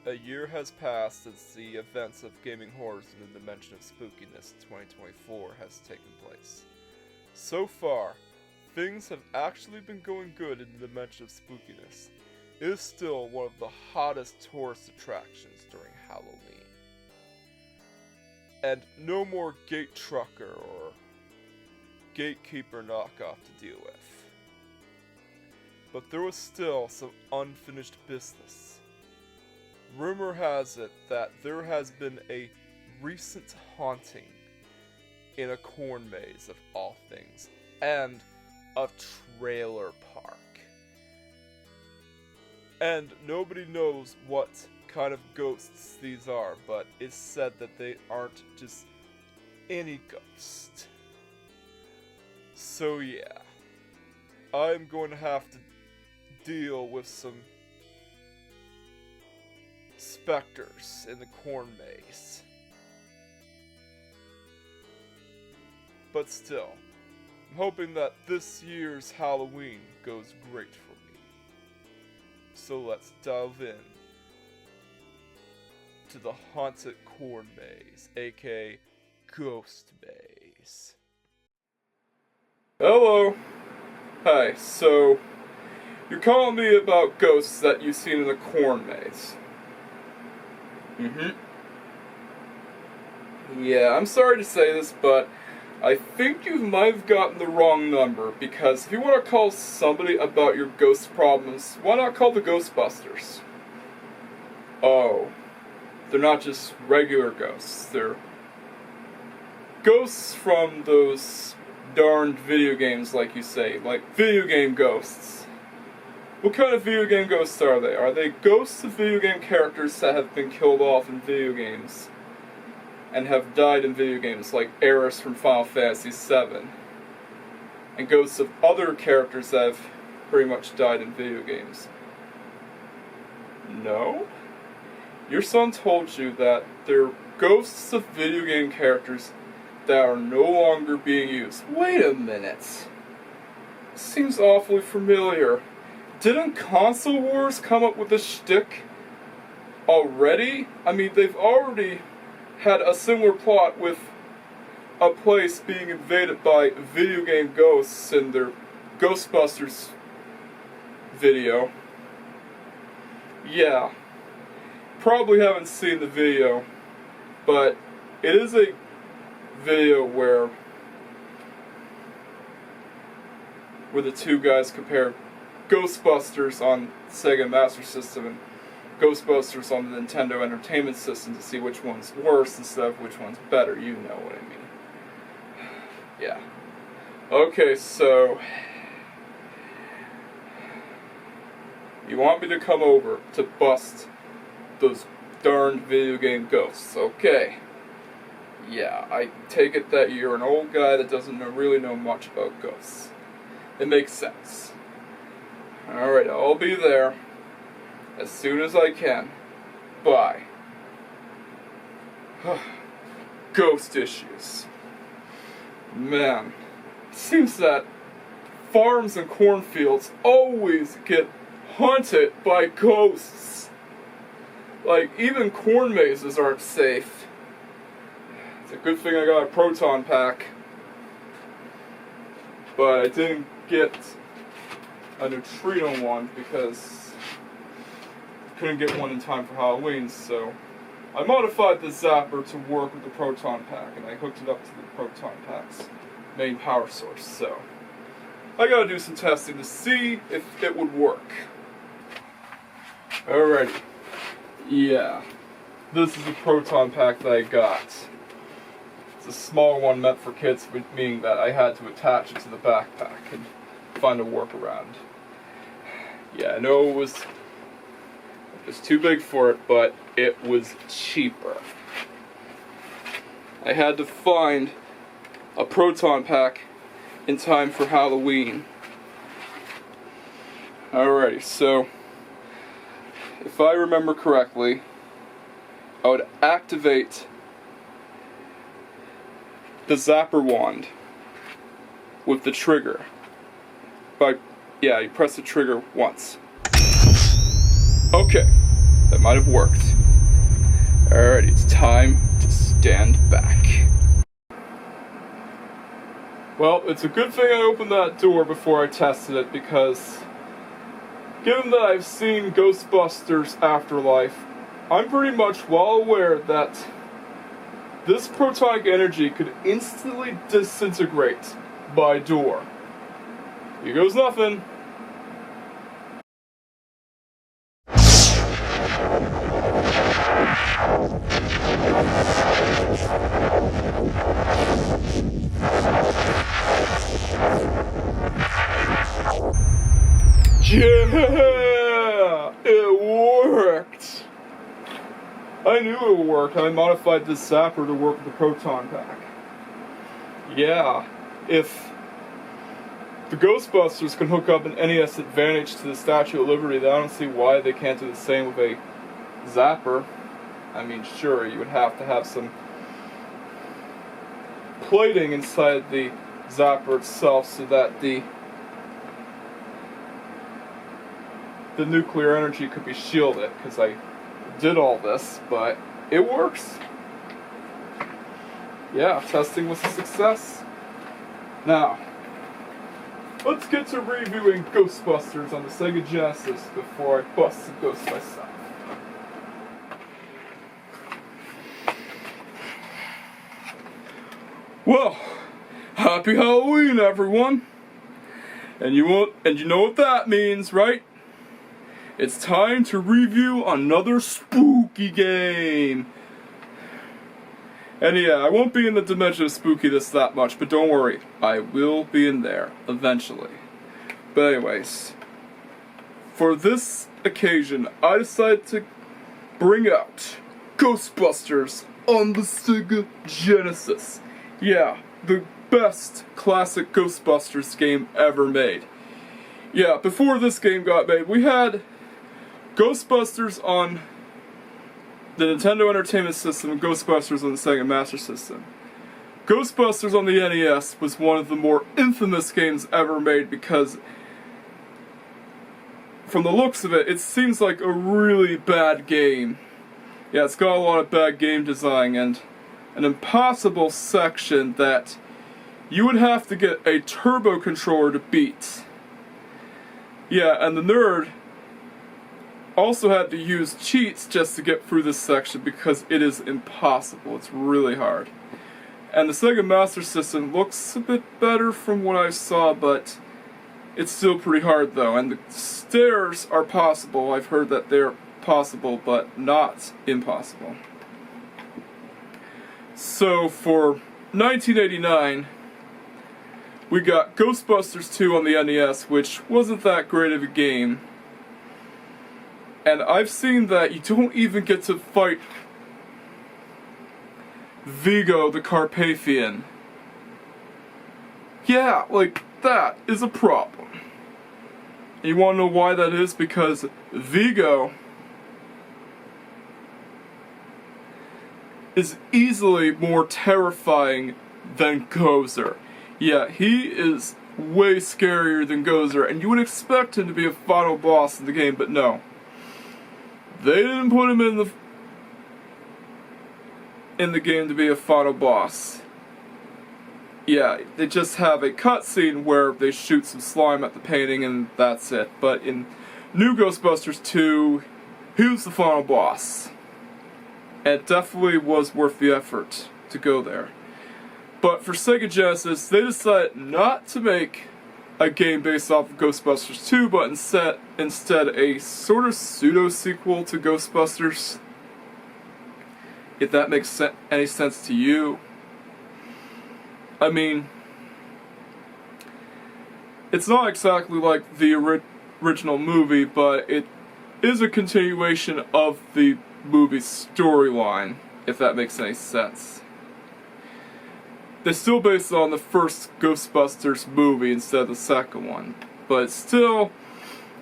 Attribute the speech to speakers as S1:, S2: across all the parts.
S1: A year has passed since the events of Gaming Horrors in the Dimension of Spookiness 2024 has taken place. So far, things have actually been going good in the Dimension of Spookiness. It is still one of the hottest tourist attractions during Halloween. And no more gate trucker or gatekeeper knockoff to deal with. But there was still some unfinished business. Rumor has it that there has been a recent haunting in a corn maze of all things, and a trailer park. And nobody knows what kind of ghosts these are, but it's said that they aren't just any ghost. So yeah, I'm going to have to deal with some specters in the corn maze. But still, I'm hoping that this year's Halloween goes great for me. So let's dive in to the haunted corn maze, aka Ghost Maze. Hello! Hi, so you're calling me about ghosts that you've seen in the corn maze. Yeah, I'm sorry to say this, but I think you might have gotten the wrong number, because if you want to call somebody about your ghost problems, why not call the Ghostbusters? Oh, they're not just regular ghosts, they're ghosts from those darned video games, like you say, like video game ghosts. What kind of video game ghosts are they? Are they ghosts of video game characters that have been killed off in video games and have died in video games, like Aerith from Final Fantasy VII, and ghosts of other characters that have pretty much died in video games? No? Your son told you that they're ghosts of video game characters that are no longer being used. Wait a minute. Seems awfully familiar. Didn't Console Wars come up with this shtick already? I mean, they've already had a similar plot with a place being invaded by video game ghosts in their Ghostbusters video. Yeah. Probably haven't seen the video, but it is a video where the two guys compare Ghostbusters on Sega Master System and Ghostbusters on the Nintendo Entertainment System to see which one's worse instead of which one's better. You know what I mean. Yeah. Okay, so you want me to come over to bust those darned video game ghosts, okay? Yeah, I take it that you're an old guy that doesn't really know much about ghosts. It makes sense. Alright, I'll be there as soon as I can. Bye. Ghost issues. Man, it seems that farms and cornfields always get haunted by ghosts. Like, even corn mazes aren't safe. It's a good thing I got a proton pack. But I didn't get a neutrino one because I couldn't get one in time for Halloween, so I modified the zapper to work with the proton pack, and I hooked it up to the proton pack's main power source, so I gotta do some testing to see if it would work. Alrighty. Yeah. This is the proton pack that I got. It's a small one meant for kids, meaning that I had to attach it to the backpack and find a workaround. Yeah, I know it was too big for it, but it was cheaper. I had to find a proton pack in time for Halloween, Alrighty, so if I remember correctly, I would activate the zapper wand with the trigger. You press the trigger once. Okay, that might have worked. Alright, it's time to stand back. Well, it's a good thing I opened that door before I tested it, because given that I've seen Ghostbusters Afterlife, I'm pretty much well aware that this protonic energy could instantly disintegrate by door. Here goes nothing. Yeah! It worked! I knew it would work. I modified this zapper to work with the proton pack. Yeah, if the Ghostbusters can hook up an NES Advantage to the Statue of Liberty, then I don't see why they can't do the same with a zapper. I mean, sure, you would have to have some plating inside the zapper itself so that the nuclear energy could be shielded, because I did all this, but it works. Yeah, testing was a success. Now, let's get to reviewing Ghostbusters on the Sega Genesis before I bust the ghost myself. Well, happy Halloween, everyone! And you know what that means, right? It's time to review another spooky game. And yeah, I won't be in the dimension of spookiness that much, but don't worry, I will be in there eventually. But anyways, for this occasion, I decided to bring out Ghostbusters on the Sega Genesis. Yeah, the best classic Ghostbusters game ever made. Yeah, before this game got made, we had Ghostbusters on the Nintendo Entertainment System and Ghostbusters on the Sega Master System. Ghostbusters on the NES was one of the more infamous games ever made because, from the looks of it, it seems like a really bad game. Yeah, it's got a lot of bad game design and an impossible section that you would have to get a turbo controller to beat. Yeah, and the nerd also had to use cheats just to get through this section because it is impossible. It's really hard. And the Sega Master System looks a bit better from what I saw, but it's still pretty hard though. And the stairs are possible. I've heard that they're possible, but not impossible. So for 1989, we got Ghostbusters 2 on the NES, which wasn't that great of a game. And I've seen that you don't even get to fight Vigo the Carpathian. Yeah, like, that is a problem. And you wanna know why that is? Because Vigo is easily more terrifying than Gozer. Yeah, he is way scarier than Gozer, and you would expect him to be a final boss in the game, but no. They didn't put him in the game to be a final boss. Yeah, they just have a cutscene where they shoot some slime at the painting and that's it. But in New Ghostbusters 2, he was the final boss. And it definitely was worth the effort to go there. But for Sega Genesis, they decided not to make a game based off of Ghostbusters 2, but instead a sort of pseudo-sequel to Ghostbusters. If that makes any sense to you. I mean, it's not exactly like the original movie, but it is a continuation of the movie's storyline, if that makes any sense. They still based it on the first Ghostbusters movie instead of the second one, but still,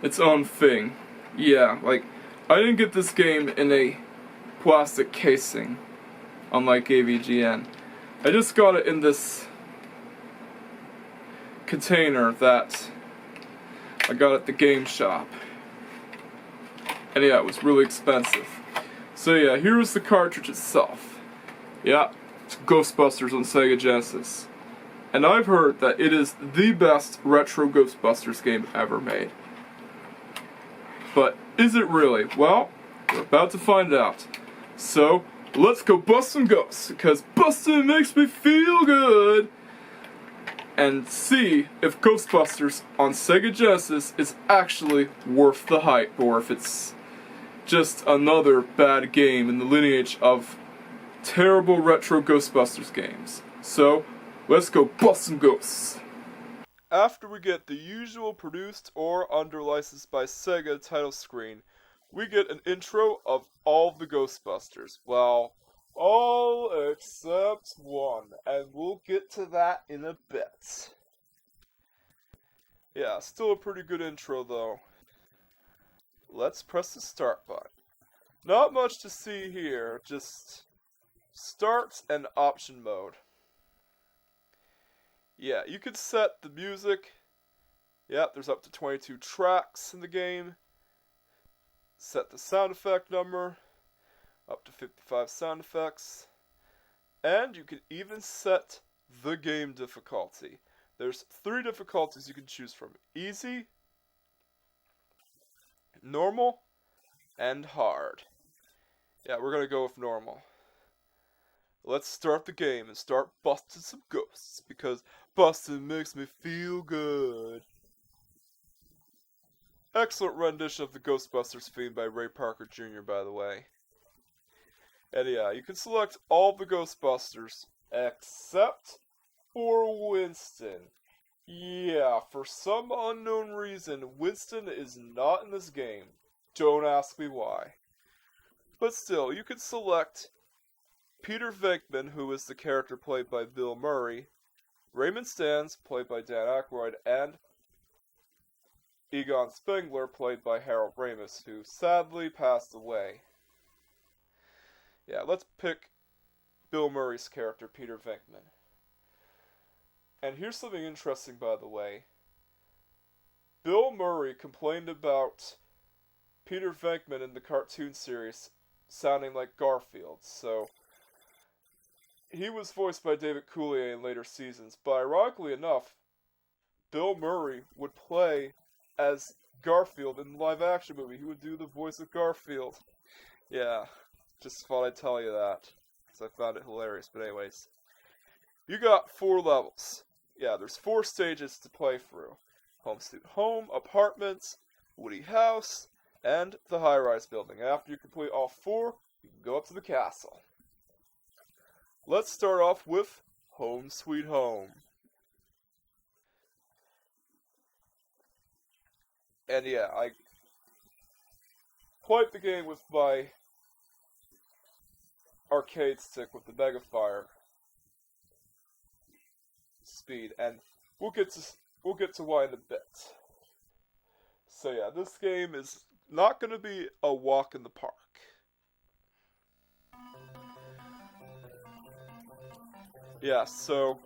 S1: its own thing. Yeah, like, I didn't get this game in a plastic casing, unlike AVGN. I just got it in this container that I got at the game shop. And yeah, it was really expensive. So yeah, here's the cartridge itself. Yeah, it's Ghostbusters on Sega Genesis. And I've heard that it is the best retro Ghostbusters game ever made. But is it really? Well, we're about to find out. So, let's go bust some ghosts, because busting makes me feel good! And see if Ghostbusters on Sega Genesis is actually worth the hype, or if it's just another bad game in the lineage of terrible retro Ghostbusters games. So, let's go bust some ghosts! After we get the usual produced or under licensed by Sega title screen, we get an intro of all the Ghostbusters. Well, all except one, and we'll get to that in a bit. Yeah, still a pretty good intro though. Let's press the start button. Not much to see here, just start and option mode. Yeah, you could set the music. Yep, there's up to 22 tracks in the game. Set the sound effect number, up to 55 sound effects. And you can even set the game difficulty. There's 3 difficulties you can choose from: easy, normal, and hard. Yeah, we're gonna go with normal. Let's start the game and start busting some ghosts, because busting makes me feel good. Excellent rendition of the Ghostbusters theme by Ray Parker Jr., by the way. And yeah, you can select all the Ghostbusters, except for Winston. Yeah, for some unknown reason, Winston is not in this game. Don't ask me why. But still, you can select Peter Venkman, who is the character played by Bill Murray, Raymond Stantz, played by Dan Aykroyd, and Egon Spengler, played by Harold Ramis, who sadly passed away. Yeah, let's pick Bill Murray's character, Peter Venkman. And here's something interesting, by the way. Bill Murray complained about Peter Venkman in the cartoon series sounding like Garfield, so he was voiced by David Coulier in later seasons, but ironically enough, Bill Murray would play as Garfield in the live-action movie. He would do the voice of Garfield. Yeah, just thought I'd tell you that, because I found it hilarious. But anyways, you got 4 levels. Yeah, there's 4 stages to play through. Home Sweet Home, Apartments, Woody House, and the high-rise building. After you complete all 4, you can go up to the castle. Let's start off with Home Sweet Home. And yeah, I played the game with my arcade stick with the Megafire speed, and we'll get to why in a bit. So yeah, this game is not going to be a walk in the park. Yeah, so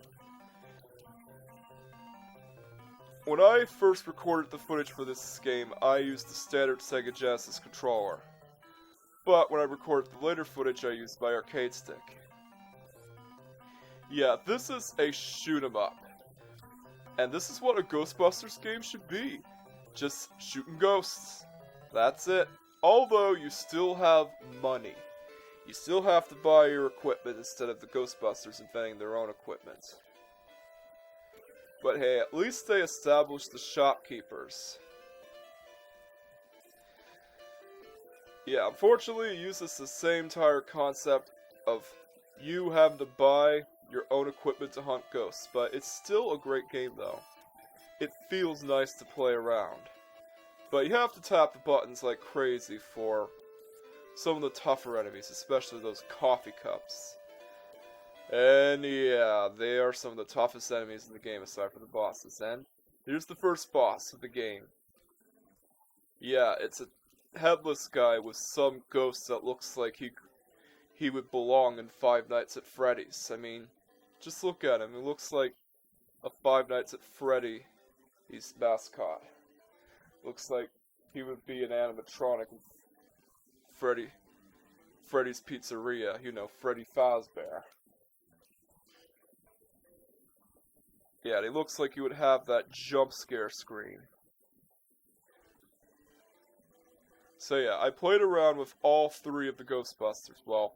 S1: when I first recorded the footage for this game, I used the standard Sega Genesis controller. But when I recorded the later footage, I used my arcade stick. Yeah, this is a shoot 'em up. And this is what a Ghostbusters game should be. Just shooting ghosts. That's it. Although you still have money. You still have to buy your equipment instead of the Ghostbusters inventing their own equipment. But hey, at least they established the shopkeepers. Yeah, unfortunately it uses the same entire concept of you having to buy your own equipment to hunt ghosts, but it's still a great game though. It feels nice to play around. But you have to tap the buttons like crazy for some of the tougher enemies, especially those coffee cups. And yeah, they are some of the toughest enemies in the game aside from the bosses. And here's the first boss of the game. Yeah, it's a headless guy with some ghost that looks like he would belong in Five Nights at Freddy's. I mean, just look at him. He looks like a Five Nights at Freddy's mascot. Looks like he would be an animatronic in Freddy's Pizzeria. You know, Freddy Fazbear. Yeah, and he looks like he would have that jump scare screen. So yeah, I played around with all three of the Ghostbusters. Well,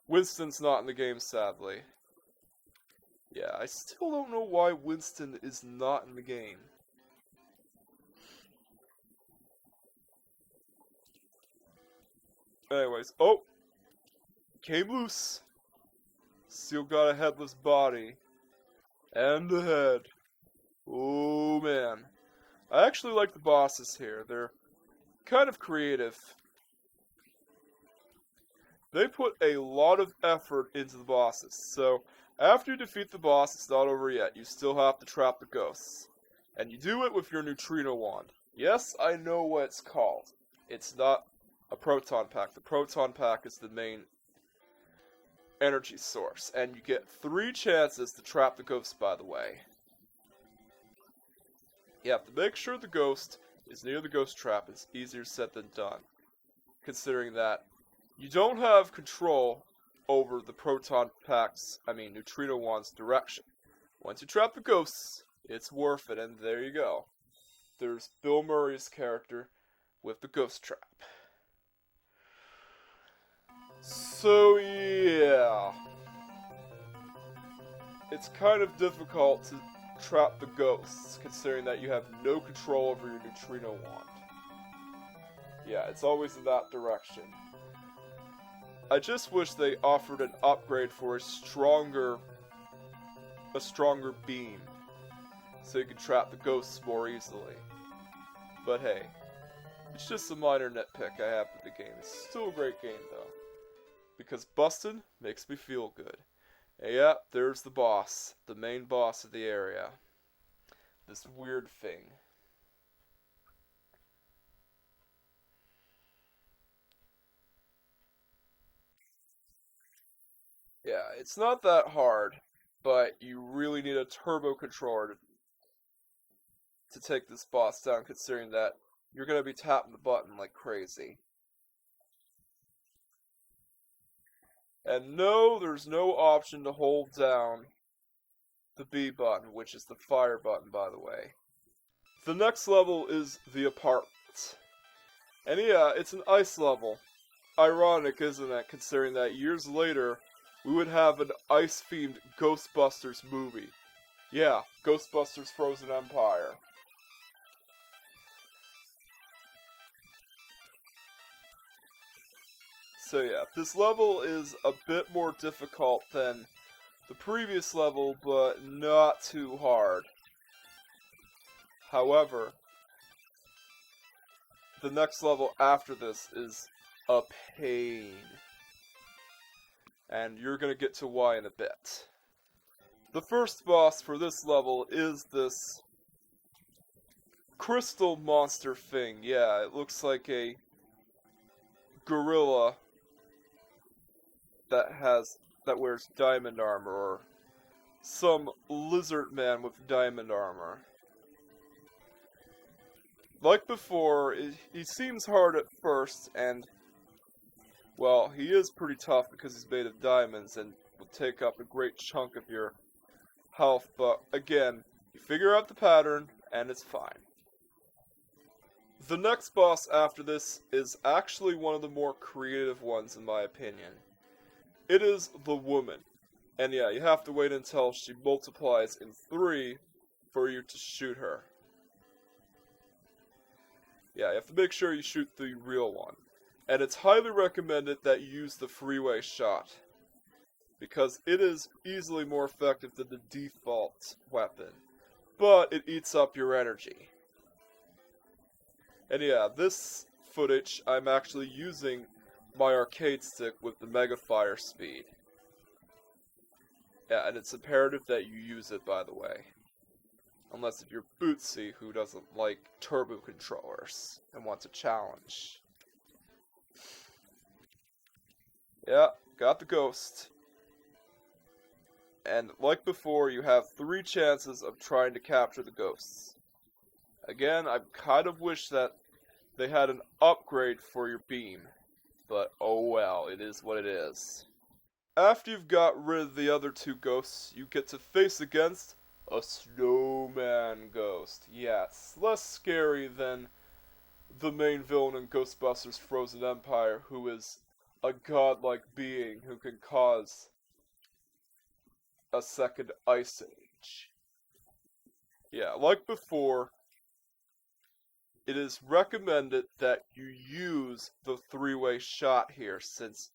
S1: Winston's not in the game, sadly. Yeah, I still don't know why Winston is not in the game. Anyways, oh! Came loose! Still got a headless body. And a head. Oh man. I actually like the bosses here. They're kind of creative. They put a lot of effort into the bosses, so after you defeat the boss, it's not over yet. You still have to trap the ghosts. And you do it with your neutrino wand. Yes, I know what it's called. It's not a proton pack. The proton pack is the main energy source, and you get 3 chances to trap the ghost, by the way. You have to make sure the ghost is near the ghost trap. It's easier said than done, considering that you don't have control over the proton pack's, neutrino wand's direction. Once you trap the ghosts, it's worth it, and there you go. There's Bill Murray's character with the ghost trap. So yeah, it's kind of difficult to trap the ghosts, considering that you have no control over your neutrino wand. Yeah, it's always in that direction. I just wish they offered an upgrade for a stronger beam, so you could trap the ghosts more easily. But hey, it's just a minor nitpick I have with the game. It's still a great game though, because bustin' makes me feel good. And yeah, there's the boss, the main boss of the area. This weird thing. Yeah, it's not that hard, but you really need a turbo controller to take this boss down, considering that you're going to be tapping the button like crazy. And no, there's no option to hold down the B button, which is the fire button, by the way. The next level is the apartment. And yeah, it's an ice level. Ironic, isn't it, considering that years later, we would have an ice-themed Ghostbusters movie. Yeah, Ghostbusters Frozen Empire. So yeah, this level is a bit more difficult than the previous level, but not too hard. However, the next level after this is a pain. And you're gonna get to why in a bit. The first boss for this level is this crystal monster thing. Yeah, it looks like a gorilla that wears diamond armor, or some lizard man with diamond armor. Like before, he seems hard at first, and well, he is pretty tough because he's made of diamonds and will take up a great chunk of your health, but again, you figure out the pattern and it's fine. The next boss after this is actually one of the more creative ones in my opinion. It is the woman. And yeah, you have to wait until she multiplies in 3 for you to shoot her. Yeah, you have to make sure you shoot the real one. And it's highly recommended that you use the freeway shot, because it is easily more effective than the default weapon, but it eats up your energy. And yeah, this footage, I'm actually using my arcade stick with the Mega Fire speed. Yeah, and it's imperative that you use it, by the way. Unless if you're Bootsy, who doesn't like turbo controllers and wants a challenge. Yeah, got the ghost. And like before, you have 3 chances of trying to capture the ghosts. Again, I kind of wish that they had an upgrade for your beam. But oh well, it is what it is. After you've got rid of the other 2 ghosts, you get to face against a snowman ghost. Yes, less scary than the main villain in Ghostbusters Frozen Empire, who is a godlike being who can cause a second ice age. Yeah, like before, it is recommended that you use the 3-way shot here, since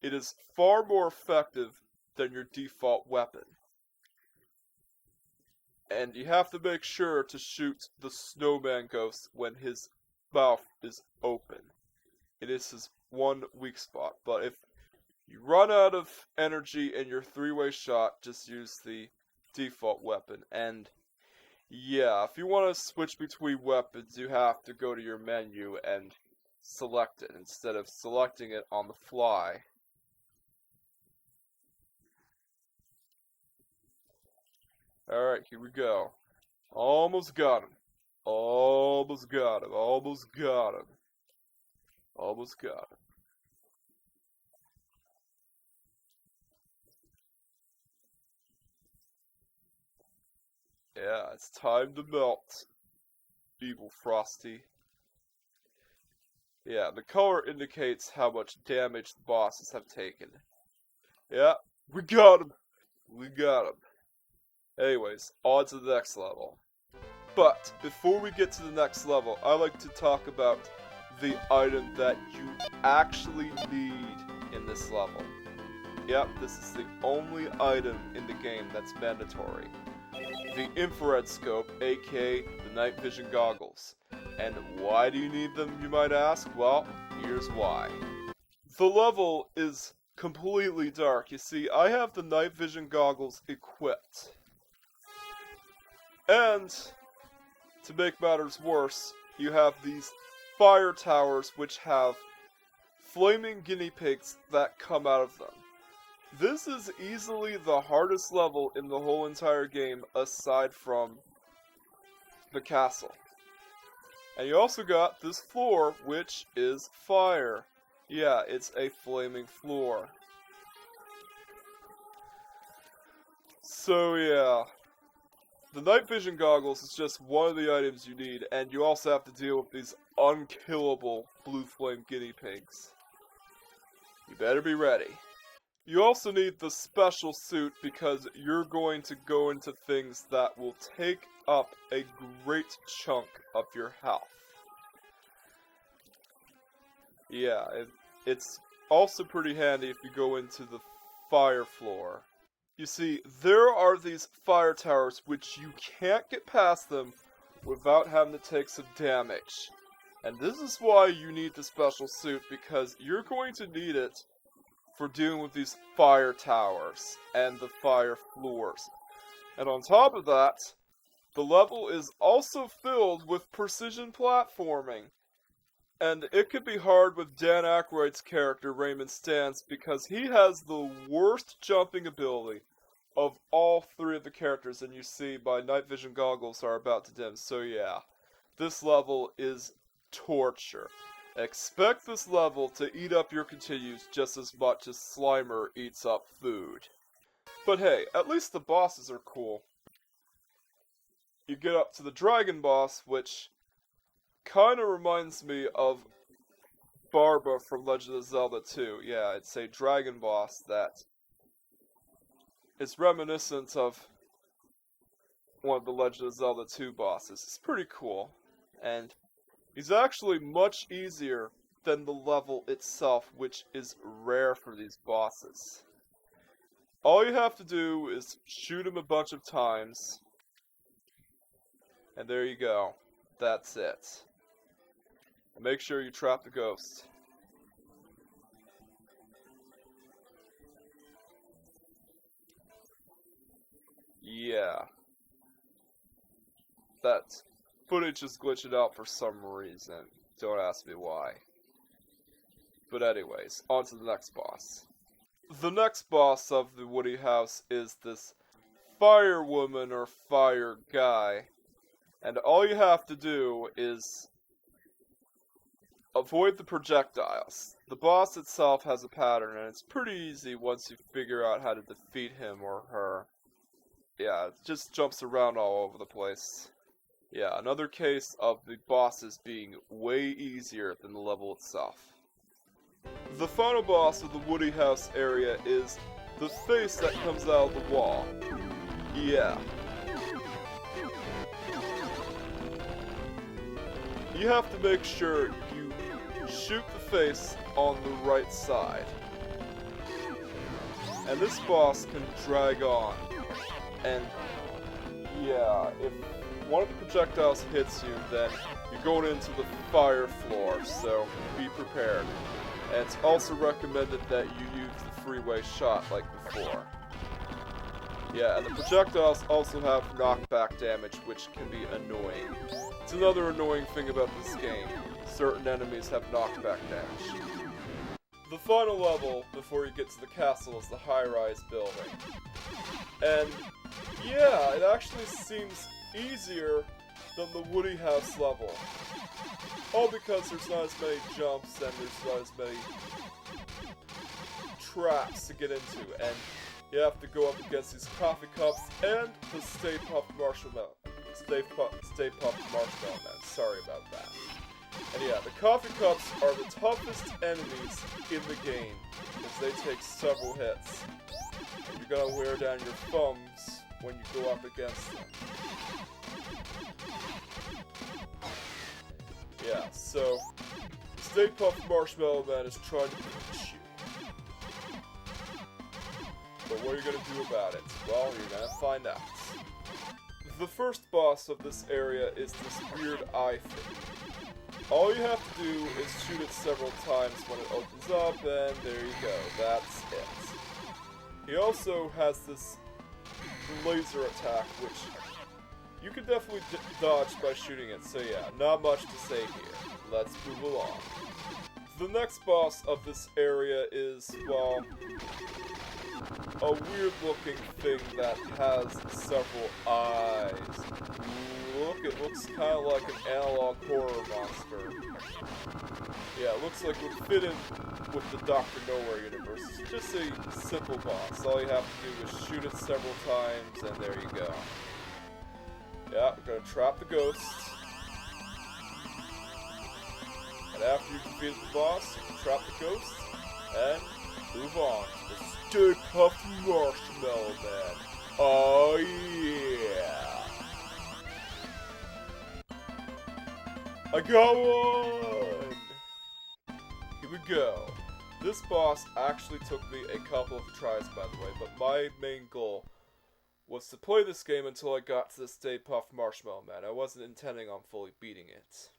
S1: it is far more effective than your default weapon. And you have to make sure to shoot the snowman ghost when his mouth is open. It is his one weak spot. But if you run out of energy in your 3-way shot, just use the default weapon. And yeah, if you want to switch between weapons, you have to go to your menu and select it instead of selecting it on the fly. Alright, here we go. Almost got him. Almost got him. Almost got him. Almost got him. Yeah, it's time to melt, evil Frosty. Yeah, the color indicates how much damage the bosses have taken. Yeah, we got him. We got him. Anyways, on to the next level. But before we get to the next level, I like to talk about the item that you actually need in this level. Yep, this is the only item in the game that's mandatory. The infrared scope, aka the night vision goggles. And why do you need them, you might ask? Well, here's why. The level is completely dark. You see, I have the night vision goggles equipped. And, to make matters worse, you have these fire towers which have flaming guinea pigs that come out of them. This is easily the hardest level in the whole entire game aside from the castle. And you also got this floor which is fire. Yeah, it's a flaming floor. So yeah. The night vision goggles is just one of the items you need, and you also have to deal with these unkillable blue flame guinea pigs. You better be ready. You also need the special suit because you're going to go into things that will take up a great chunk of your health. Yeah, it's also pretty handy if you go into the fire floor. You see, there are these fire towers which you can't get past them without having to take some damage. And this is why you need the special suit, because you're going to need it for dealing with these fire towers and the fire floors. And on top of that, the level is also filled with precision platforming. And it could be hard with Dan Aykroyd's character, Raymond Stantz, because he has the worst jumping ability of all 3 of the characters, and you see my night vision goggles are about to dim, so yeah. This level is torture. Expect this level to eat up your continues just as much as Slimer eats up food. But hey, at least the bosses are cool. You get up to the dragon boss, which kinda reminds me of Barba from Legend of Zelda 2. Yeah, it's a dragon boss that is reminiscent of one of the Legend of Zelda 2 bosses. It's pretty cool. And he's actually much easier than the level itself, which is rare for these bosses. All you have to do is shoot him a bunch of times. And there you go. That's it. And make sure you trap the ghost. Yeah. that footage is glitching out for some reason. Don't ask me why. But anyways, on to the next boss. The next boss of the Woody House is this fire woman or fire guy. And all you have to do is avoid the projectiles. The boss itself has a pattern, and it's pretty easy once you figure out how to defeat him or her. Yeah, it just jumps around all over the place. Yeah, another case of the bosses being way easier than the level itself. The final boss of the Woody House area is the face that comes out of the wall. Yeah. You have to make sure you shoot the face on the right side. And this boss can drag on. And yeah, if one of the projectiles hits you, then you're going into the fire floor, so be prepared. And it's also recommended that you use the freeway shot like before. Yeah, and the projectiles also have knockback damage, which can be annoying. It's another annoying thing about this game. Certain enemies have knockback damage. The final level, before you get to the castle, is the high-rise building. And yeah, it actually seems easier than the Woody House level. All because there's not as many jumps and there's not as many traps to get into, and you have to go up against these coffee cups and the Stay Puft Marshmallow. Stay Puft Marshmallow Man. Sorry about that. And yeah, the coffee cups are the toughest enemies in the game, because they take several hits. And you're gonna wear down your thumbs when you go up against them. Yeah, so the Stay Puft Marshmallow Man is trying to punch you. But what are you gonna do about it? Well, you're gonna find out. The first boss of this area is this weird eye thing. All you have to do is shoot it several times when it opens up, and there you go, that's it. He also has this laser attack, which you can definitely dodge by shooting it, so yeah, not much to say here. Let's move along. The next boss of this area is, well, a weird-looking thing that has several eyes. Look, it looks kind of like an analog horror monster. Yeah, it looks like it would fit in with the Dr. Nowhere universe. It's just a simple boss. All you have to do is shoot it several times, and there you go. Yeah, we're gonna trap the ghosts. And after you defeat the boss, you can trap the ghosts, and move on to the Stay Puft Marshmallow Man. Oh yeah! I got one! Here we go. This boss actually took me a couple of tries, by the way, but my main goal was to play this game until I got to the Stay Puft Marshmallow Man. I wasn't intending on fully beating it,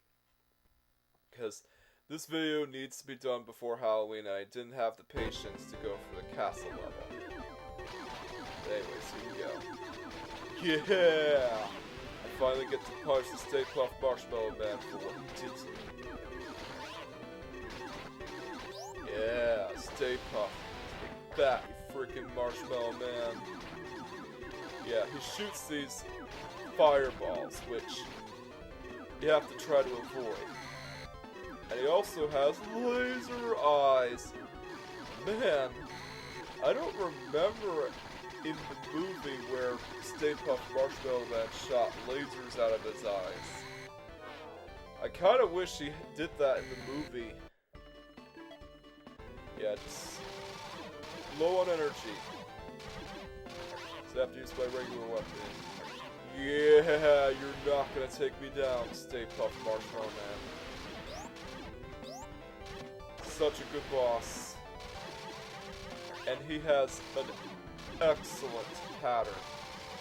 S1: because this video needs to be done before Halloween, and I didn't have the patience to go for the castle level. Anyways, here we go. Yeah! I finally get to punish the Stay Puft Marshmallow Man for what he did to me. Yeah, Stay Puft. Take that, you freaking Marshmallow Man. Yeah, he shoots these fireballs, which you have to try to avoid. And he also has laser eyes. Man, I don't remember in the movie where Stay Puft Marshmallow Man shot lasers out of his eyes. I kind of wish he did that in the movie. Yeah, just low on energy. So I have to use my regular weapon. Yeah, you're not gonna take me down, Stay Puft Marshmallow Man. Such a good boss. And he has an excellent pattern.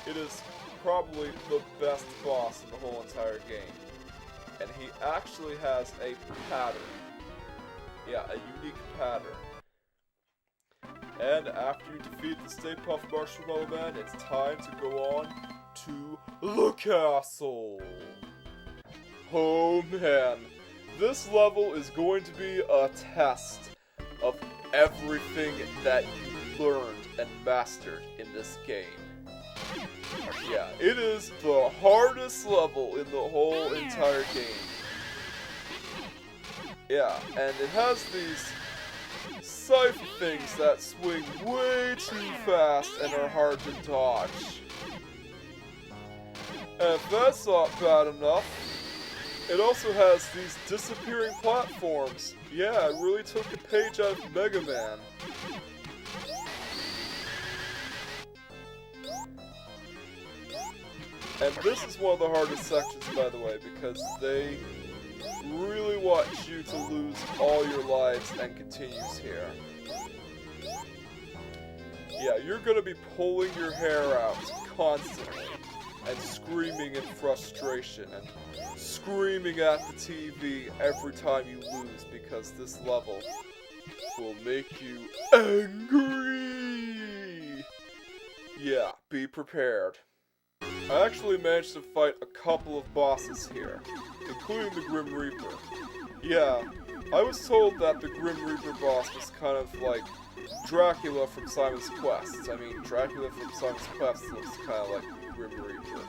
S1: It is probably the best boss in the whole entire game. And he actually has a pattern. Yeah, a unique pattern. And after you defeat the Stay Puft Marshmallow Man, it's time to go on to the castle. Oh man, this level is going to be a test of everything that you learned and mastered in this game. Yeah, it is the hardest level in the whole entire game. Yeah, and it has these scythe things that swing way too fast and are hard to dodge. And if that's not bad enough, it also has these disappearing platforms. Yeah, it really took a page out of Mega Man. And this is one of the hardest sections, by the way, because they really want you to lose all your lives and continues here. Yeah, you're gonna be pulling your hair out constantly and screaming in frustration and screaming at the TV every time you lose because this level will make you angry. Yeah, be prepared. I actually managed to fight a couple of bosses here, including the Grim Reaper. Yeah, I was told that the Grim Reaper boss was kind of like Dracula from Simon's Quest. I mean, Dracula from Simon's Quest looks kind of like the Grim Reaper.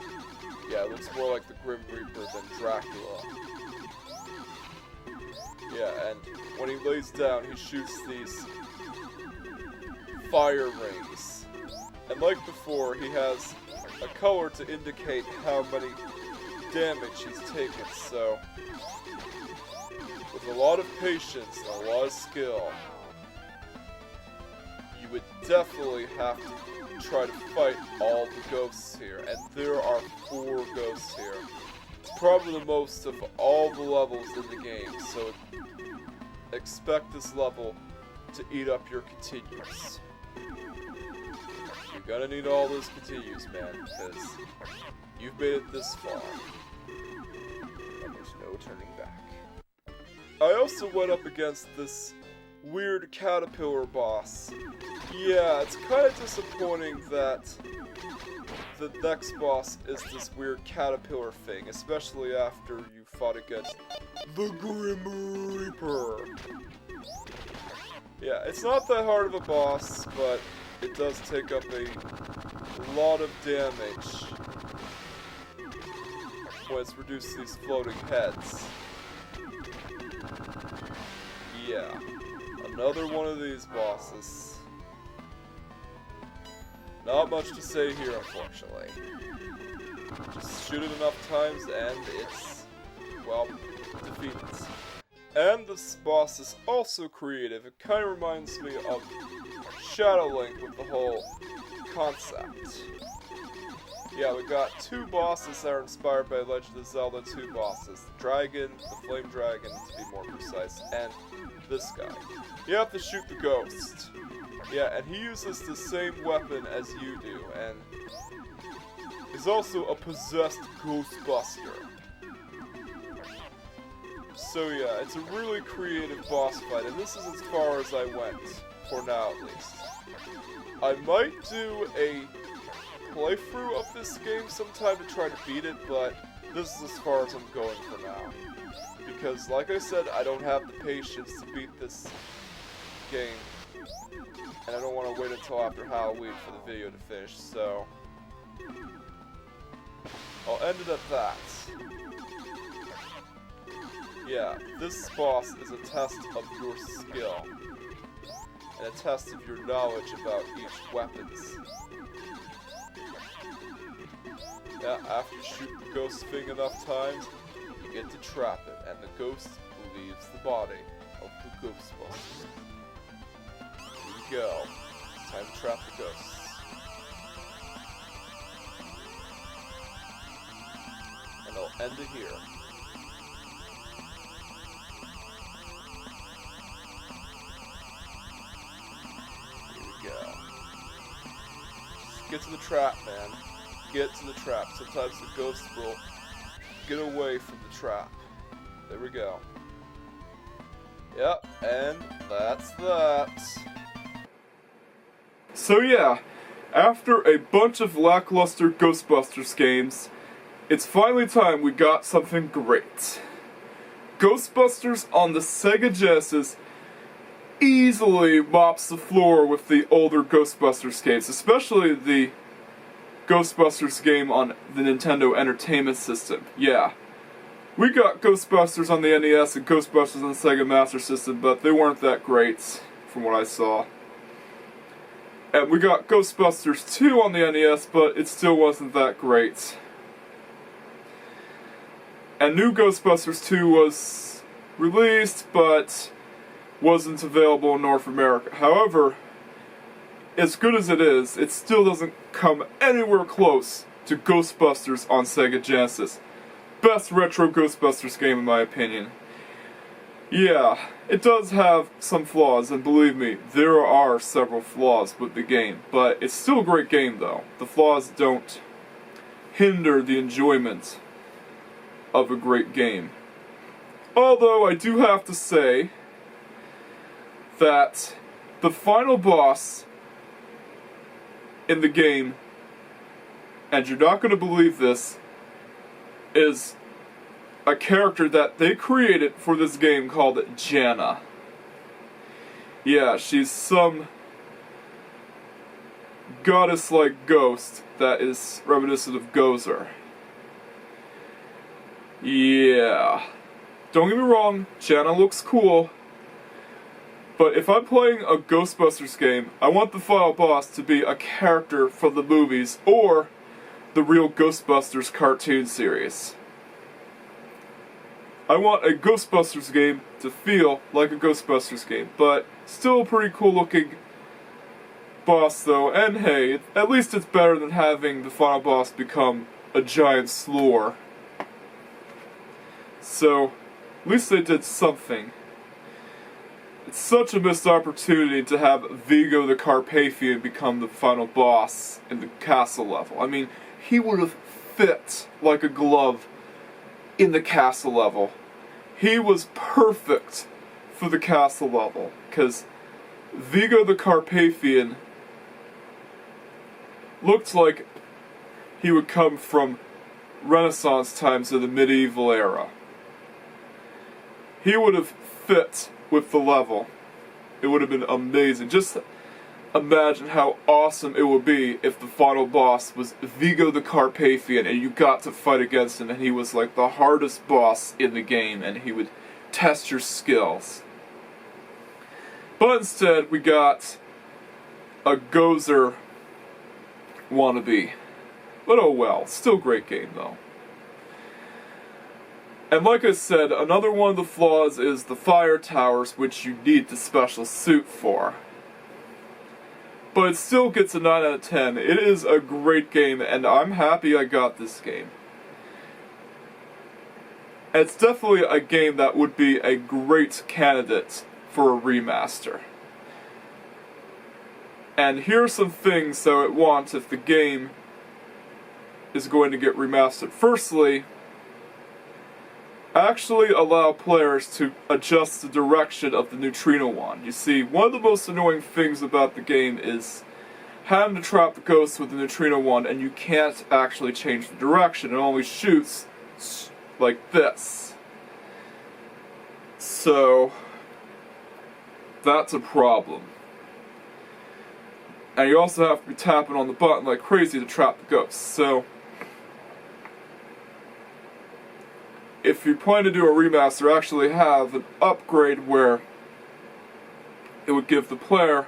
S1: Yeah, it looks more like the Grim Reaper than Dracula. Yeah, and when he lays down, he shoots these fire rings. And like before, he has a color to indicate how many damage he's taken, so with a lot of patience and a lot of skill, you would definitely have to try to fight all the ghosts here, and there are 4 ghosts here. It's probably the most of all the levels in the game, so expect this level to eat up your continues. You're gonna need all those continues, man, because you've made it this far. And there's no turning back. I also went up against this weird caterpillar boss. Yeah, it's kind of disappointing that the next boss is this weird caterpillar thing, especially after you fought against the Grim Reaper. Yeah, it's not that hard of a boss, but it does take up a lot of damage when it's reduced to these floating heads. Yeah, another one of these bosses. Not much to say here, unfortunately. Just shoot it enough times and it's, well, defeated. And this boss is also creative. It kind of reminds me of Shadow Link with the whole concept. Yeah, we got 2 bosses that are inspired by Legend of Zelda 2 bosses. The dragon, the flame dragon to be more precise, and this guy. You have to shoot the ghost. Yeah, and he uses the same weapon as you do, and is also a possessed Ghostbuster. So yeah, it's a really creative boss fight, and this is as far as I went, for now at least. I might do a playthrough of this game sometime to try to beat it, but this is as far as I'm going for now. Because, like I said, I don't have the patience to beat this game, and I don't want to wait until after Halloween for the video to finish, so I'll end it at that. Yeah, this boss is a test of your skill, and a test of your knowledge about each weapons. Yeah, after you shoot the ghost thing enough times, you get to trap it, and the ghost leaves the body of the Ghostbusters. Here we go. Time to trap the ghosts. And I'll end it here. Get to the trap, man. Get to the trap. Sometimes the ghost will get away from the trap. There we go. Yep, and that's that. So yeah, After a bunch of lackluster Ghostbusters games, it's finally time we got something great. Ghostbusters on the Sega Genesis easily mops the floor with the older Ghostbusters games, especially the Ghostbusters game on the Nintendo Entertainment System. Yeah. We got Ghostbusters on the NES and Ghostbusters on the Sega Master System, but they weren't that great, from what I saw. And we got Ghostbusters 2 on the NES, but it still wasn't that great. And new Ghostbusters 2 was released, but wasn't available in North America. However, as good as it is, it still doesn't come anywhere close to Ghostbusters on Sega Genesis. Best retro Ghostbusters game in my opinion. Yeah, it does have some flaws, and believe me, there are several flaws with the game, but it's still a great game though. The flaws don't hinder the enjoyment of a great game. Although I do have to say that the final boss in the game, and you're not going to believe this, is a character that they created for this game called Jana. Yeah, she's some goddess-like ghost that is reminiscent of Gozer. Yeah. Don't get me wrong, Jana looks cool, but if I'm playing a Ghostbusters game, I want the final boss to be a character from the movies or the real Ghostbusters cartoon series. I want a Ghostbusters game to feel like a Ghostbusters game, but still a pretty cool looking boss though, and hey, at least it's better than having the final boss become a giant slore. So, at least they did something. It's such a missed opportunity to have Vigo the Carpathian become the final boss in the castle level. I mean, he would have fit like a glove in the castle level. He was perfect for the castle level, because Vigo the Carpathian looked like he would come from Renaissance times of the medieval era. He would have fit with the level. It would have been amazing. Just imagine how awesome it would be if the final boss was Vigo the Carpathian and you got to fight against him and he was like the hardest boss in the game and he would test your skills. But instead we got a Gozer wannabe. But oh well, still a great game though. And like I said, another one of the flaws is the fire towers, which you need the special suit for. But it still gets a 9 out of 10. It is a great game, and I'm happy I got this game. And it's definitely a game that would be a great candidate for a remaster. And here are some things that it wants if the game is going to get remastered. Firstly, actually allow players to adjust the direction of the neutrino wand. You see, one of the most annoying things about the game is having to trap the ghosts with the neutrino wand and you can't actually change the direction. It only shoots like this. So, that's a problem. And you also have to be tapping on the button like crazy to trap the ghosts. So, if you plan to do a remaster, actually have an upgrade where it would give the player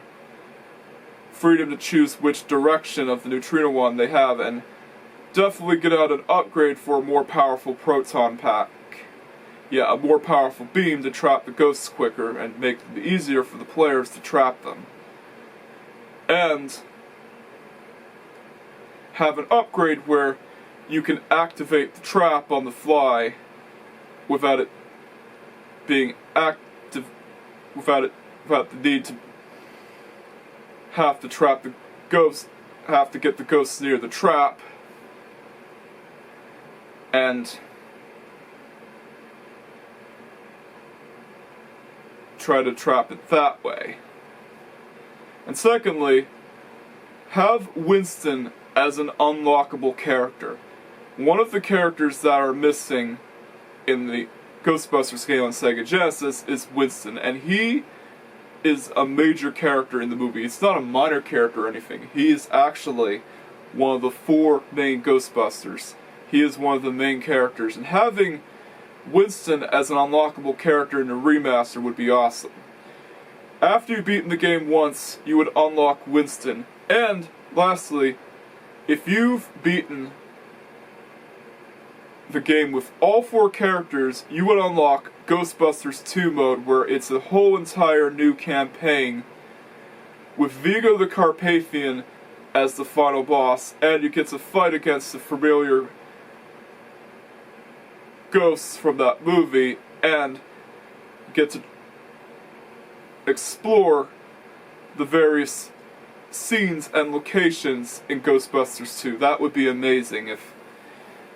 S1: freedom to choose which direction of the neutrino wand they have, and definitely get out an upgrade for a more powerful proton pack. Yeah, a more powerful beam to trap the ghosts quicker and make it easier for the players to trap them. And have an upgrade where you can activate the trap on the fly without it being active, without the need to have to trap the ghost, have to get the ghosts near the trap, and try to trap it that way. And secondly, have Winston as an unlockable character. One of the characters that are missing in the Ghostbusters game on Sega Genesis is Winston, and he is a major character in the movie. It's not a minor character or anything. He is actually one of the 4 main Ghostbusters. He is one of the main characters, and having Winston as an unlockable character in a remaster would be awesome. After you've beaten the game once, you would unlock Winston. And, lastly, if you've beaten the game with all 4 characters, you would unlock Ghostbusters 2 mode, where it's a whole entire new campaign with Vigo the Carpathian as the final boss, and you get to fight against the familiar ghosts from that movie, and get to explore the various scenes and locations in Ghostbusters 2. That would be amazing if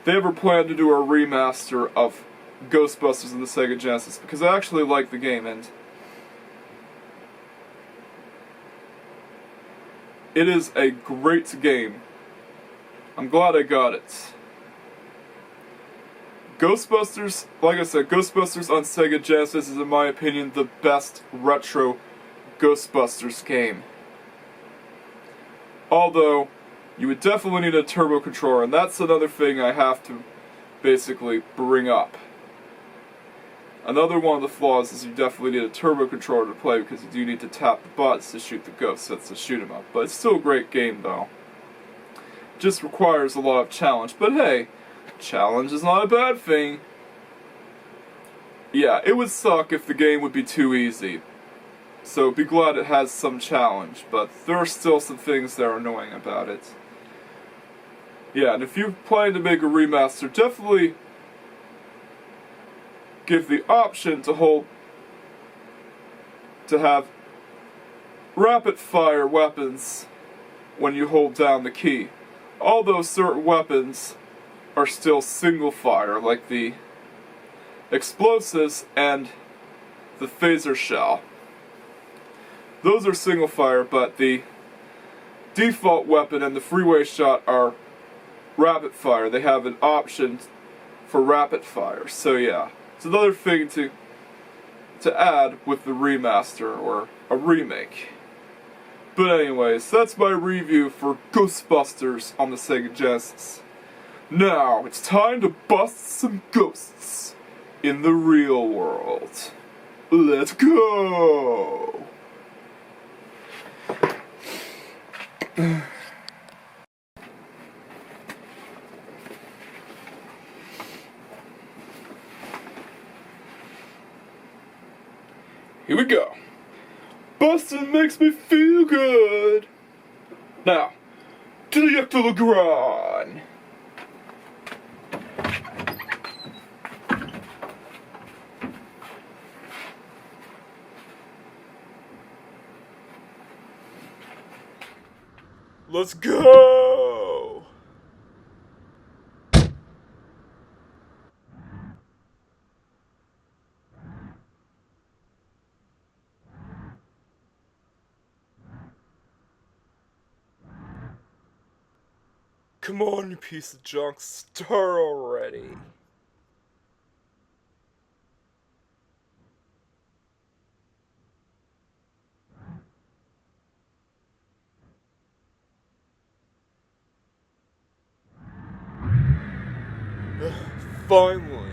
S1: they ever plan to do a remaster of Ghostbusters in the Sega Genesis, because I actually like the game, and it is a great game. I'm glad I got it. Ghostbusters, like I said, Ghostbusters on Sega Genesis is, in my opinion, the best retro Ghostbusters game. Although, you would definitely need a turbo controller, and that's another thing I have to basically bring up. Another one of the flaws is you definitely need a turbo controller to play, because you do need to tap the buttons to shoot the ghosts, that's to shoot them up. But it's still a great game, though. It just requires a lot of challenge, but hey, challenge is not a bad thing. Yeah, it would suck if the game would be too easy. So be glad it has some challenge, but there are still some things that are annoying about it. Yeah, and if you plan to make a remaster, definitely give the option to have rapid fire weapons when you hold down the key. Although certain weapons are still single fire, like the explosives and the phaser shell. Those are single fire, but the default weapon and the freeway shot are rapid fire. They have an option for rapid fire, so yeah. It's another thing to add with the remaster or a remake. But anyways, that's my review for Ghostbusters on the Sega Genesis. Now, it's time to bust some ghosts in the real world. Let's go! Here we go. Bustin' makes me feel good. Now, to the Ectologron. Let's go! Come on, you piece of junk, start already. Finally.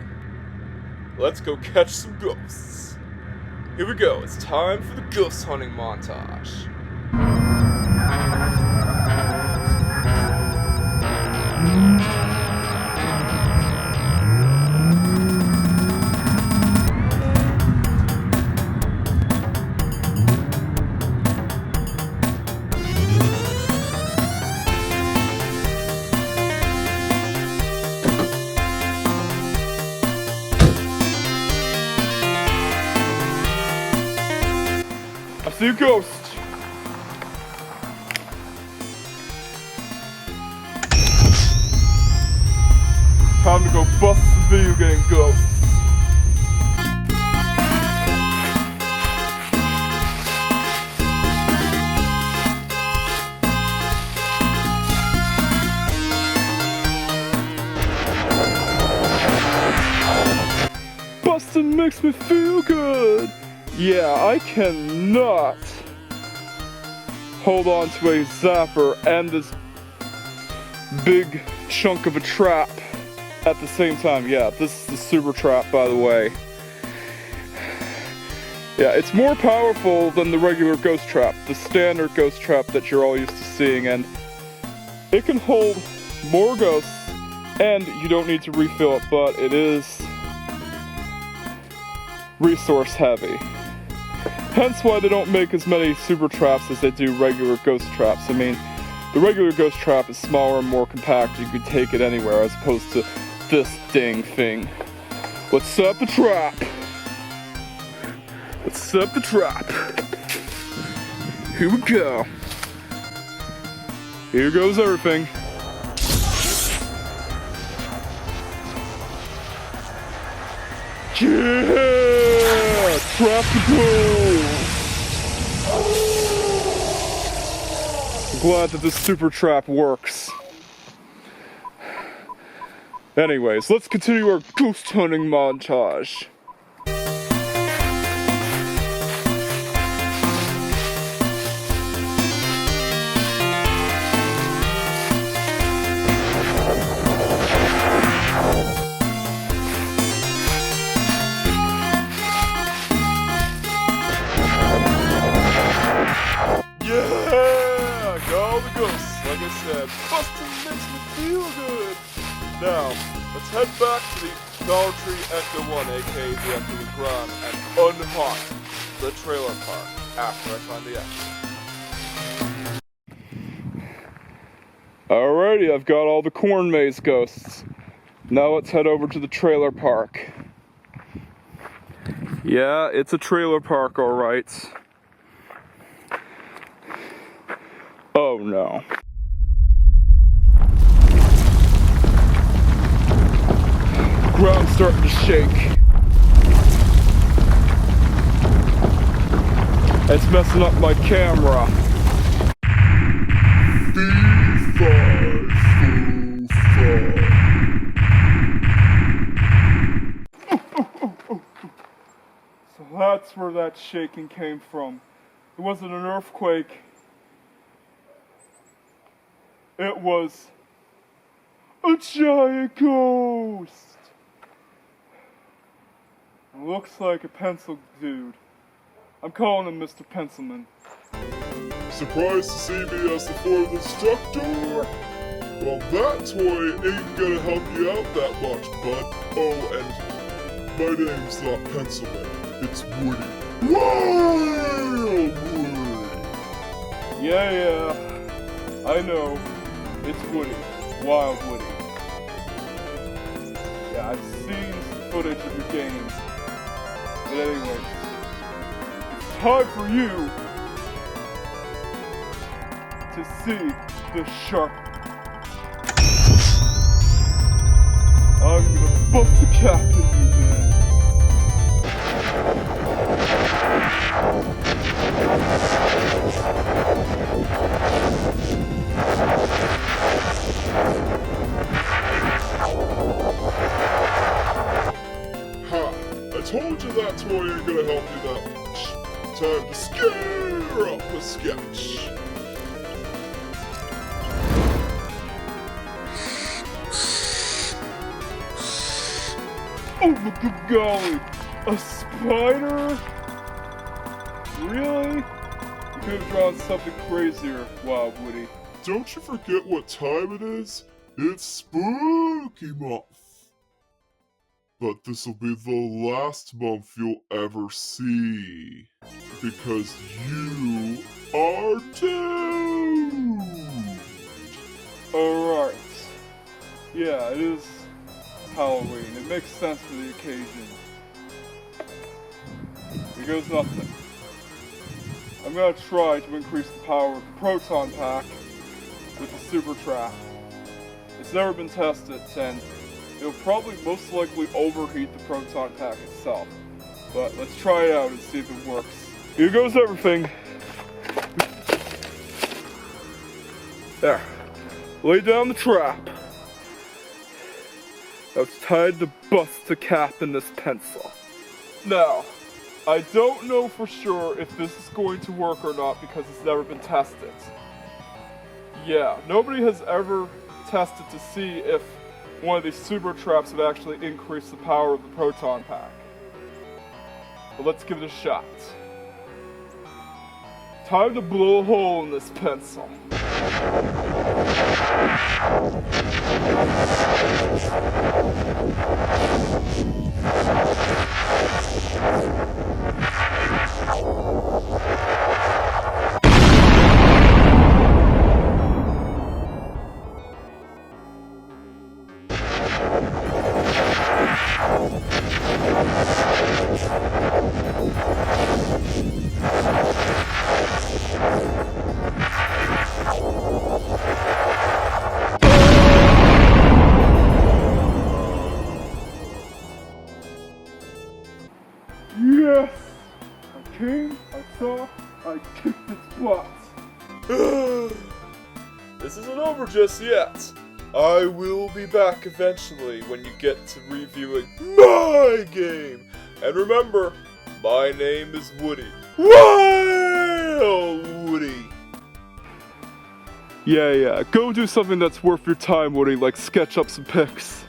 S1: Let's go catch some ghosts. Here we go, it's time for the ghost hunting montage. I see a ghost. Time to go bust some video game ghosts. Bustin' makes me feel good. Yeah, I cannot hold on to a zapper and this big chunk of a trap at the same time. Yeah, this is the super trap, by the way. Yeah, it's more powerful than the regular ghost trap, the standard ghost trap that you're all used to seeing, and it can hold more ghosts, and you don't need to refill it, but it is resource heavy. Hence why they don't make as many super traps as they do regular ghost traps. I mean, the regular ghost trap is smaller and more compact. You could take it anywhere as opposed to this dang thing. Let's set up the trap. Let's set up the trap. Here we go. Here goes everything. Yeah! Trap the goal! I'm glad that this super trap works. Anyways, let's continue our ghost hunting montage. Like I said, busting makes me feel good. Now, let's head back to the Dollar Tree Ecto 1, aka the Ecto Grand, and unhawk the trailer park after I find the exit. Alrighty, I've got all the corn maze ghosts. Now let's head over to the trailer park. Yeah, it's a trailer park, alright. Oh no. Ground's starting to shake. It's messing up my camera. So that's where that shaking came from. It wasn't an earthquake. It was a giant ghost. It looks like a pencil dude. I'm calling him Mr. Pencilman.
S2: Surprised to see me as the Ford instructor? Well, that toy ain't gonna help you out that much, bud. Oh, and my name's not Pencilman, it's Woody. Wild Woody!
S1: Yeah, I know. It's Woody. Wild Woody. Yeah, I've seen some footage of your games. But anyways, it's time for you to see the shark. I'm gonna bust the cap in you, man.
S2: Ha! I told you that toy ain't gonna help you that much. Time to scare up a sketch.
S1: Oh my good golly! A spider? Really? You could have drawn something crazier, Wild Woody.
S2: Don't you forget what time it is? It's spooky month. But this'll be the last month you'll ever see. Because you are doomed!
S1: Alright. Yeah, it is Halloween. It makes sense for the occasion. Here goes nothing. I'm gonna try to increase the power of the Proton Pack with the Super Trap. It's never been tested, and it'll probably most likely overheat the Proton Pack itself. But let's try it out and see if it works. Here goes everything. There. Lay down the trap. It's time to bust a cap in this pencil. Now, I don't know for sure if this is going to work or not because it's never been tested. Yeah, nobody has ever tested to see if one of these super traps would actually increase the power of the proton pack. But let's give it a shot. Time to blow a hole in this pencil. Yes! I came, I saw, I kicked its butt. This isn't over just yet. I will be back eventually when you get to reviewing my game. And remember, my name is Woody. Wild Woody! Yeah, go do something that's worth your time, Woody, like sketch up some pics.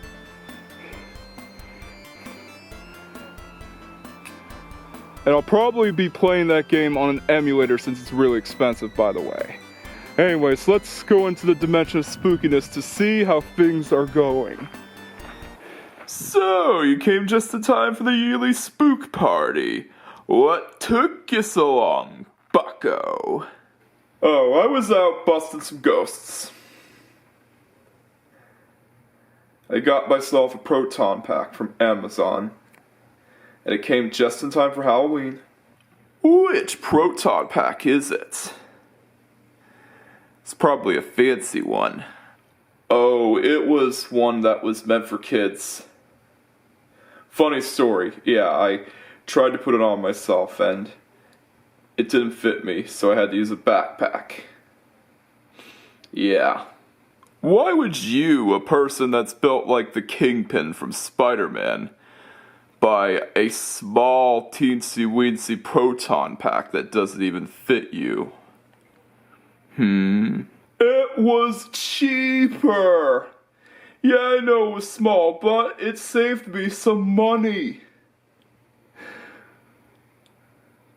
S1: And I'll probably be playing that game on an emulator since it's really expensive, by the way. Anyways, let's go into the dimension of spookiness to see how things are going. So, you came just in time for the yearly spook party. What took you so long, bucko? Oh, I was out busting some ghosts. I got myself a proton pack from Amazon. And it came just in time for Halloween. Which proton pack is it? It's probably a fancy one. Oh, it was one that was meant for kids. Funny story, yeah, I tried to put it on myself and it didn't fit me, so I had to use a backpack. Yeah. Why would you, a person that's built like the Kingpin from Spider-Man, buy a small teensy-weensy proton pack that doesn't even fit you? It was cheaper! Yeah, I know it was small, but it saved me some money.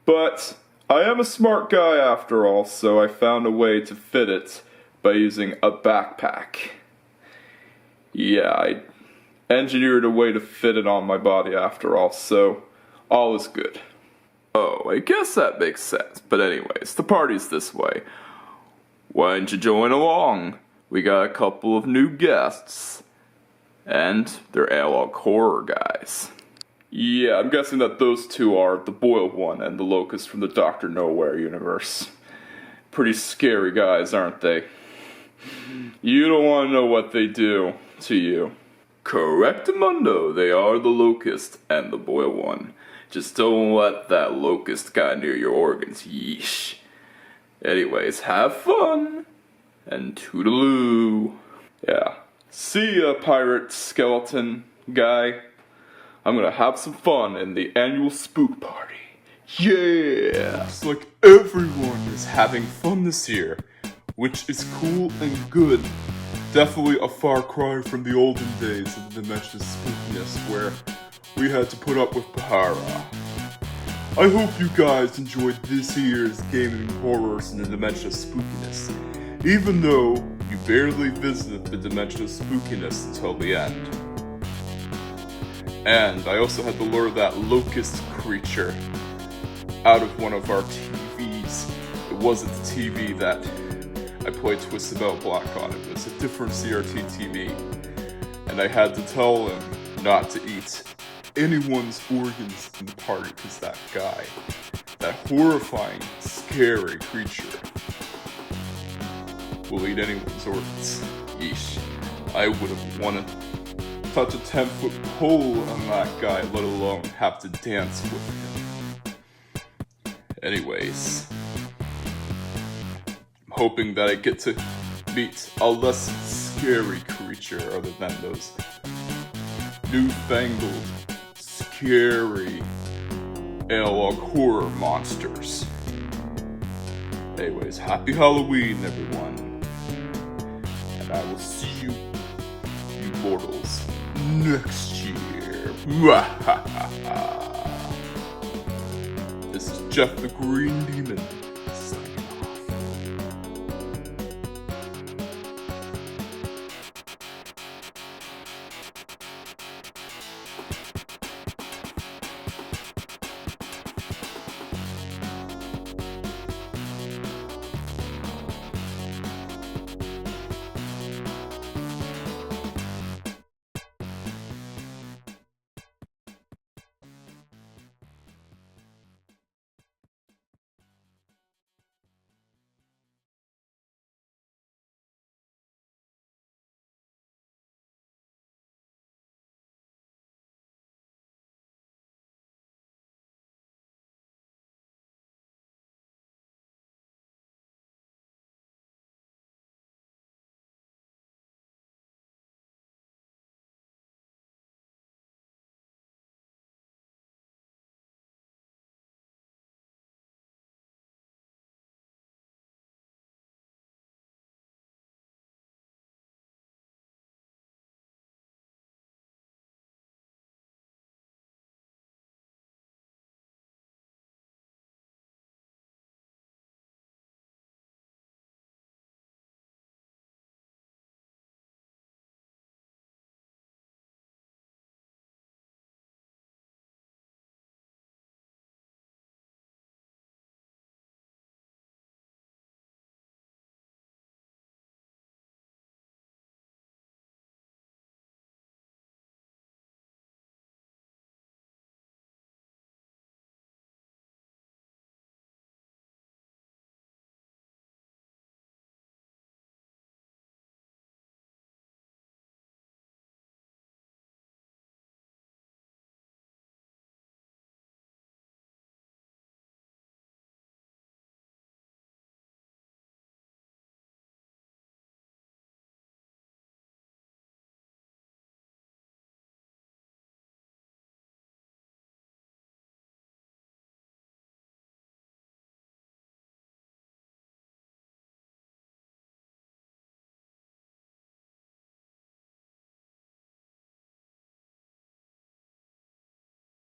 S1: But I am a smart guy after all, so I found a way to fit it by using a backpack. Yeah, I engineered a way to fit it on my body after all, so all is good. Oh, I guess that makes sense. But anyways, the party's this way. Why don't you join along? We got a couple of new guests. And they're analog horror guys. Yeah, I'm guessing that those two are the Boiled One and the Locust from the Dr. Nowhere universe. Pretty scary guys, aren't they? You don't want to know what they do to you. Correctamundo, they are the Locust and the Boiled One. Just don't let that Locust guy near your organs, yeesh. Anyways, have fun, and toodaloo. Yeah. See ya, pirate skeleton guy. I'm gonna have some fun in the annual spook party. Yeah! It's like everyone is having fun this year, which is cool and good. Definitely a far cry from the olden days of the dimension of spookiness where we had to put up with Pahara. I hope you guys enjoyed this year's gaming horrors in the dimension of spookiness, even though you barely visited the dimension of spookiness until the end. And I also had to lure that locust creature out of one of our TVs. It wasn't the TV that I played Twisted Metal Black on, it was a different CRT TV. And I had to tell him not to eat anyone's organs in the party, because that guy, that horrifying, scary creature, will eat anyone's organs. Yeesh. I wouldn't want to touch a 10-foot pole on that guy, let alone have to dance with him. Anyways, I'm hoping that I get to meet a less scary creature other than those newfangled, scary, analog horror monsters. Anyways, happy Halloween, everyone. And I will see you mortals next year. This is Jeff the Green Demon.